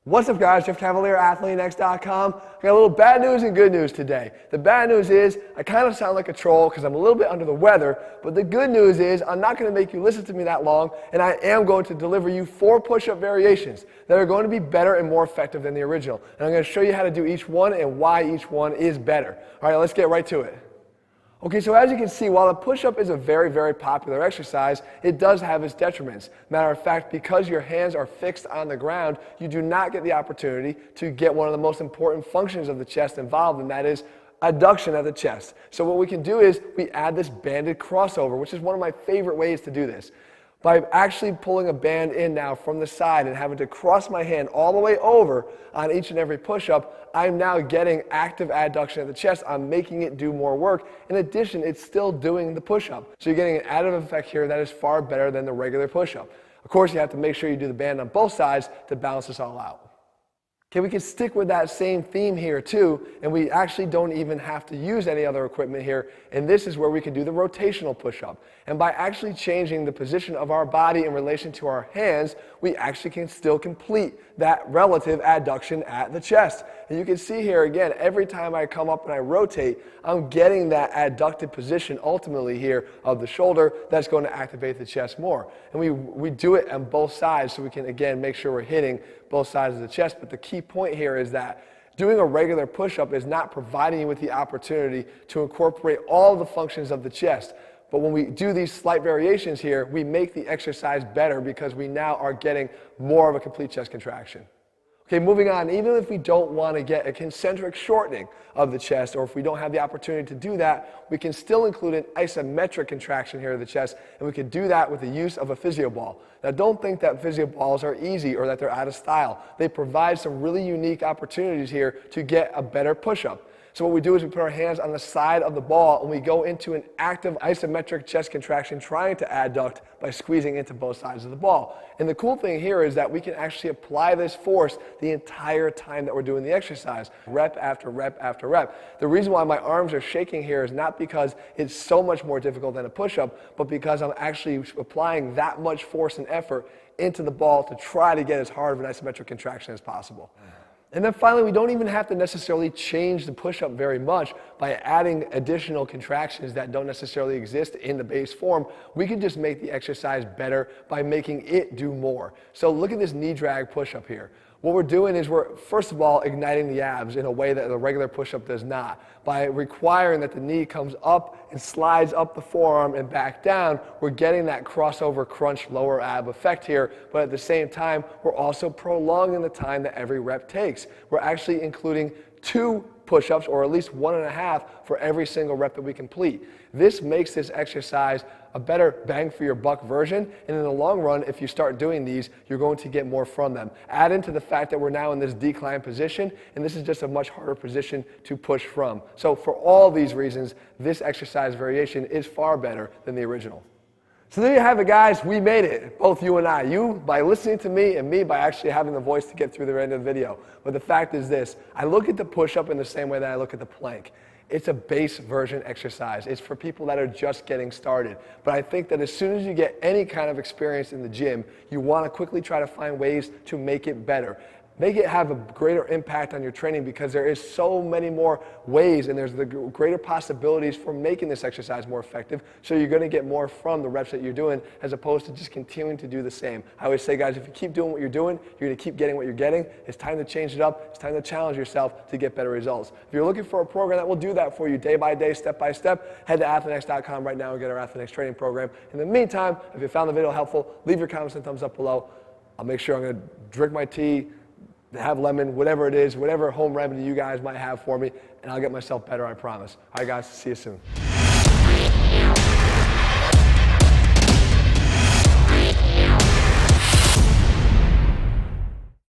What's up guys, Jeff Cavalier, ATHLEAN-X.com. I got a little bad news and good news today. The bad news is I kind of sound like a troll because I'm a little bit under the weather, but the good news is I'm not going to make you listen to me that long, and I am going to deliver you 4 push-up variations that are going to be better and more effective than the original. And I'm going to show you how to do each one and why each one is better. All right, let's get right to it. Okay, so as you can see, while the push-up is a very, very popular exercise, it does have its detriments. Matter of fact, because your hands are fixed on the ground, you do not get the opportunity to get one of the most important functions of the chest involved, and that is adduction of the chest. So what we can do is we add this banded crossover, which is one of my favorite ways to do this. By actually pulling a band in now from the side and having to cross my hand all the way over on each and every push-up, I'm now getting active adduction of the chest. I'm making it do more work. In addition, it's still doing the push-up. So you're getting an additive effect here that is far better than the regular push-up. Of course, you have to make sure you do the band on both sides to balance this all out. Okay, we can stick with that same theme here too, and we actually don't even have to use any other equipment here, and this is where we can do the rotational push-up. And by actually changing the position of our body in relation to our hands, we actually can still complete that relative adduction at the chest. And you can see here again, every time I come up and I rotate, I'm getting that adducted position ultimately here of the shoulder that's going to activate the chest more. And we do it on both sides so we can again make sure we're hitting both sides of the chest. But the key point here is that doing a regular push-up is not providing you with the opportunity to incorporate all the functions of the chest. But when we do these slight variations here, we make the exercise better because we now are getting more of a complete chest contraction. Okay, moving on, even if we don't want to get a concentric shortening of the chest, or if we don't have the opportunity to do that, we can still include an isometric contraction here of the chest, and we can do that with the use of a physio ball. Now, don't think that physio balls are easy or that they're out of style. They provide some really unique opportunities here to get a better push-up. So what we do is we put our hands on the side of the ball and we go into an active isometric chest contraction trying to adduct by squeezing into both sides of the ball. And the cool thing here is that we can actually apply this force the entire time that we're doing the exercise, rep after rep after rep. The reason why my arms are shaking here is not because it's so much more difficult than a push-up, but because I'm actually applying that much force and effort into the ball to try to get as hard of an isometric contraction as possible. And then finally, we don't even have to necessarily change the push-up very much by adding additional contractions that don't necessarily exist in the base form. We can just make the exercise better by making it do more. So look at this knee drag push-up here. What we're doing is we're, first of all, igniting the abs in a way that the regular push-up does not. By requiring that the knee comes up and slides up the forearm and back down, we're getting that crossover crunch lower ab effect here, but at the same time, we're also prolonging the time that every rep takes. We're actually including 2 push-ups, or at least 1.5 for every single rep that we complete. This makes this exercise a better bang for your buck version, and in the long run, if you start doing these, you're going to get more from them. Add into the fact that we're now in this decline position, and this is just a much harder position to push from. So for all these reasons, this exercise variation is far better than the original. So there you have it, guys. We made it, both you and I. You by listening to me, and me by actually having the voice to get through the end of the video. But the fact is this, I look at the push-up in the same way that I look at the plank. It's a base version exercise. It's for people that are just getting started. But I think that as soon as you get any kind of experience in the gym, you want to quickly try to find ways to make it better. Make it have a greater impact on your training because there is so many more ways and there's the greater possibilities for making this exercise more effective, so you're going to get more from the reps that you're doing as opposed to just continuing to do the same. I always say, guys, if you keep doing what you're doing, you're going to keep getting what you're getting. It's time to change it up. It's time to challenge yourself to get better results. If you're looking for a program that will do that for you day by day, step by step, head to ATHLEAN-X.com right now and get our ATHLEAN-X training program. In the meantime, if you found the video helpful, leave your comments and thumbs up below. I'll make sure I'm going to drink my tea, have lemon, whatever it is, whatever home remedy you guys might have for me, and I'll get myself better, I promise. All right, guys, see you soon.